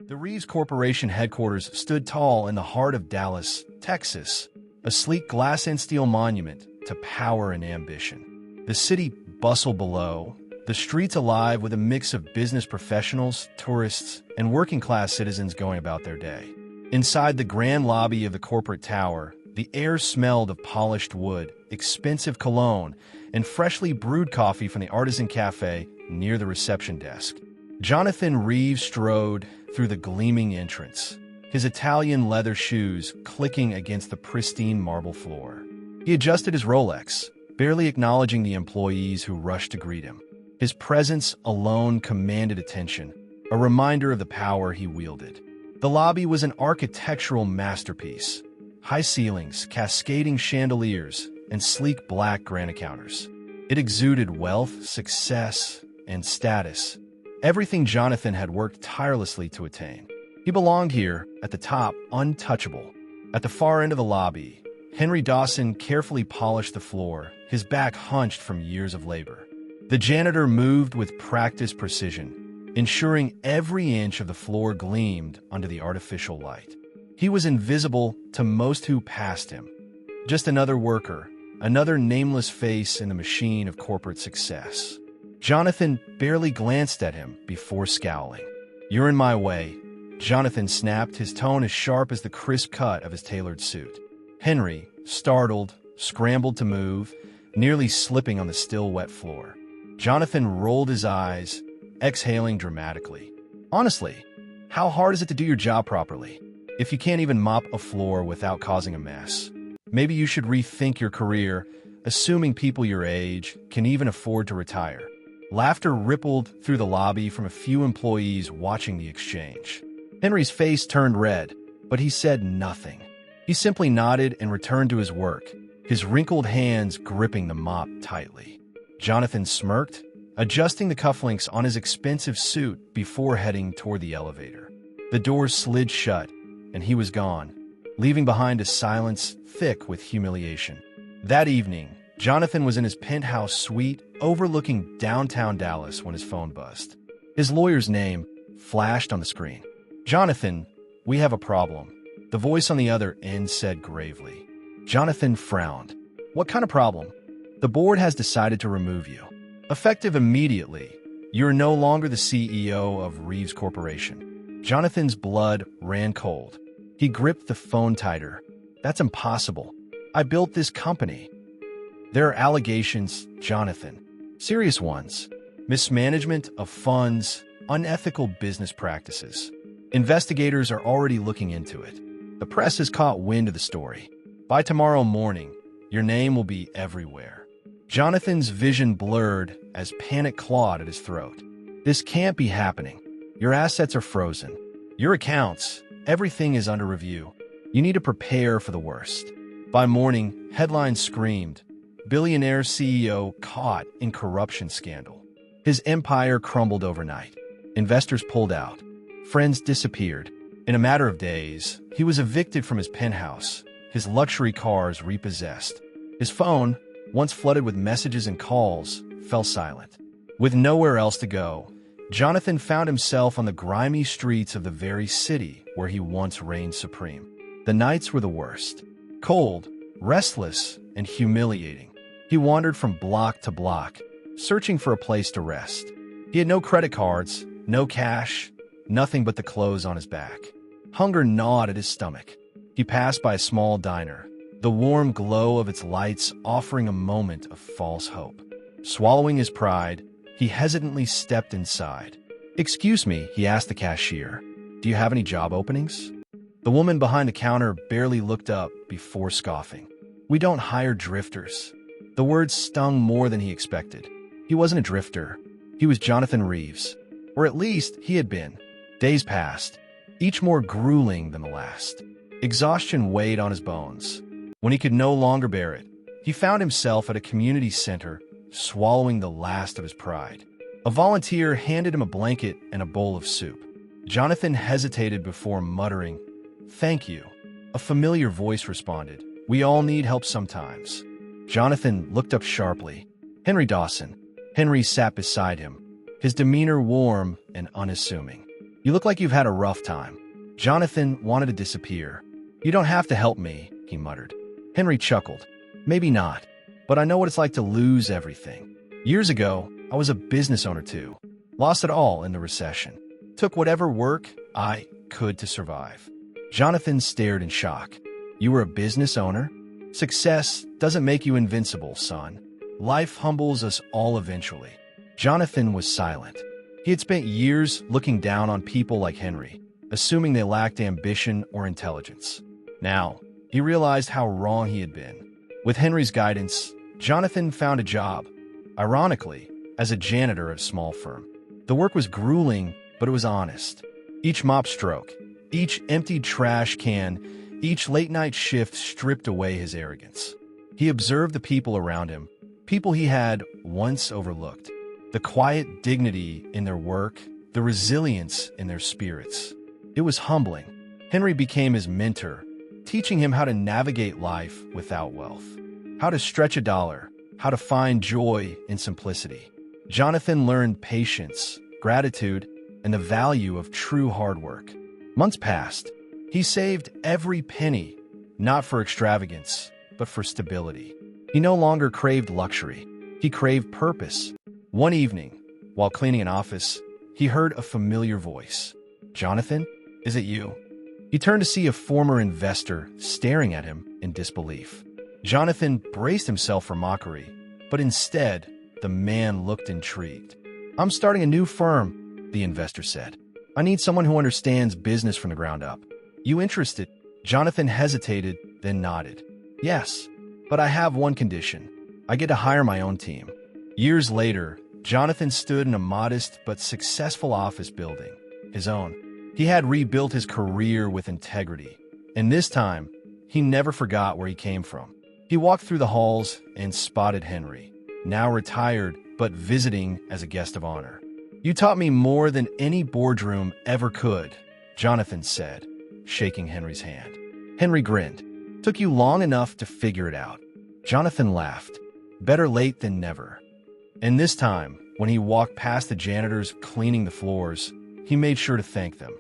The Reeves Corporation headquarters stood tall in the heart of Dallas, Texas, a sleek glass and steel monument to power and ambition. The city bustled below, the streets alive with a mix of business professionals, tourists, and working-class citizens going about their day. Inside the grand lobby of the corporate tower, the air smelled of polished wood, expensive cologne, and freshly brewed coffee from the artisan cafe near the reception desk. Jonathan Reeves strode through the gleaming entrance, his Italian leather shoes clicking against the pristine marble floor. He adjusted his Rolex, barely acknowledging the employees who rushed to greet him. His presence alone commanded attention, a reminder of the power he wielded. The lobby was an architectural masterpiece. High ceilings, cascading chandeliers, and sleek black granite counters. It exuded wealth, success, and status, everything Jonathan had worked tirelessly to attain. He belonged here, at the top, untouchable. At the far end of the lobby, Henry Dawson carefully polished the floor, his back hunched from years of labor. The janitor moved with practiced precision, ensuring every inch of the floor gleamed under the artificial light. He was invisible to most who passed him. Just another worker, another nameless face in the machine of corporate success. Jonathan barely glanced at him before scowling. "You're in my way," Jonathan snapped, his tone as sharp as the crisp cut of his tailored suit. Henry, startled, scrambled to move, nearly slipping on the still wet floor. Jonathan rolled his eyes, exhaling dramatically. "Honestly, how hard is it to do your job properly? If you can't even mop a floor without causing a mess, maybe you should rethink your career, assuming people your age can even afford to retire." Laughter rippled through the lobby from a few employees watching the exchange. Henry's face turned red, but he said nothing. He simply nodded and returned to his work, his wrinkled hands gripping the mop tightly. Jonathan smirked, adjusting the cufflinks on his expensive suit before heading toward the elevator. The doors slid shut, and he was gone, leaving behind a silence thick with humiliation. That evening, Jonathan was in his penthouse suite overlooking downtown Dallas when his phone buzzed. His lawyer's name flashed on the screen. "Jonathan, we have a problem," the voice on the other end said gravely. Jonathan frowned. "What kind of problem?" "The board has decided to remove you. Effective immediately, you are no longer the CEO of Reeves Corporation." Jonathan's blood ran cold. He gripped the phone tighter. "That's impossible. I built this company." "There are allegations, Jonathan. Serious ones. Mismanagement of funds, unethical business practices. Investigators are already looking into it. The press has caught wind of the story. By tomorrow morning, your name will be everywhere." Jonathan's vision blurred as panic clawed at his throat. "This can't be happening. Your assets are frozen. Your accounts, everything is under review. You need to prepare for the worst." By morning, headlines screamed, "Billionaire CEO caught in corruption scandal." His empire crumbled overnight. Investors pulled out. Friends disappeared. In a matter of days, he was evicted from his penthouse, his luxury cars repossessed. His phone, once flooded with messages and calls, fell silent. With nowhere else to go, Jonathan found himself on the grimy streets of the very city where he once reigned supreme. The nights were the worst. Cold, restless, and humiliating. He wandered from block to block, searching for a place to rest. He had no credit cards, no cash, nothing but the clothes on his back. Hunger gnawed at his stomach. He passed by a small diner, the warm glow of its lights offering a moment of false hope. Swallowing his pride, he hesitantly stepped inside. "Excuse me," he asked the cashier. "Do you have any job openings?" The woman behind the counter barely looked up before scoffing. "We don't hire drifters." The words stung more than he expected. He wasn't a drifter. He was Jonathan Reeves. Or at least he had been. Days passed, each more grueling than the last. Exhaustion weighed on his bones. When he could no longer bear it, he found himself at a community center, swallowing the last of his pride. A volunteer handed him a blanket and a bowl of soup. Jonathan hesitated before muttering, "Thank you." A familiar voice responded, "We all need help sometimes." Jonathan looked up sharply. Henry Dawson. Henry sat beside him, his demeanor warm and unassuming. You look like you've had a rough time. Jonathan wanted to disappear. You don't have to help me, he muttered. Henry chuckled. Maybe not, but I know what it's like to lose everything. Years ago, I was a business owner too. Lost it all in the recession. Took whatever work I could to survive. Jonathan stared in shock. You were a business owner? Success doesn't make you invincible, son. Life humbles us all eventually. Jonathan was silent. He had spent years looking down on people like Henry, assuming they lacked ambition or intelligence. Now, he realized how wrong he had been. With Henry's guidance, Jonathan found a job, ironically, as a janitor at a small firm. The work was grueling, but it was honest. Each mop stroke, each emptied trash can, each late-night shift stripped away his arrogance. He observed the people around him, people he had once overlooked. The quiet dignity in their work, the resilience in their spirits. It was humbling. Henry became his mentor, teaching him how to navigate life without wealth, how to stretch a dollar, how to find joy in simplicity. Jonathan learned patience, gratitude, and the value of true hard work. Months passed. He saved every penny, not for extravagance, but for stability. He no longer craved luxury. He craved purpose. One evening, while cleaning an office, he heard a familiar voice. Jonathan, is it you? He turned to see a former investor staring at him in disbelief. Jonathan braced himself for mockery, but instead, the man looked intrigued. I'm starting a new firm, the investor said. I need someone who understands business from the ground up. You interested? Jonathan hesitated, then nodded. Yes, but I have one condition. I get to hire my own team. Years later, Jonathan stood in a modest but successful office building, his own. He had rebuilt his career with integrity, and this time, he never forgot where he came from. He walked through the halls and spotted Henry, now retired but visiting as a guest of honor. You taught me more than any boardroom ever could, Jonathan said, shaking Henry's hand. Henry grinned. Took you long enough to figure it out. Jonathan laughed. Better late than never. And this time, when he walked past the janitors cleaning the floors, he made sure to thank them.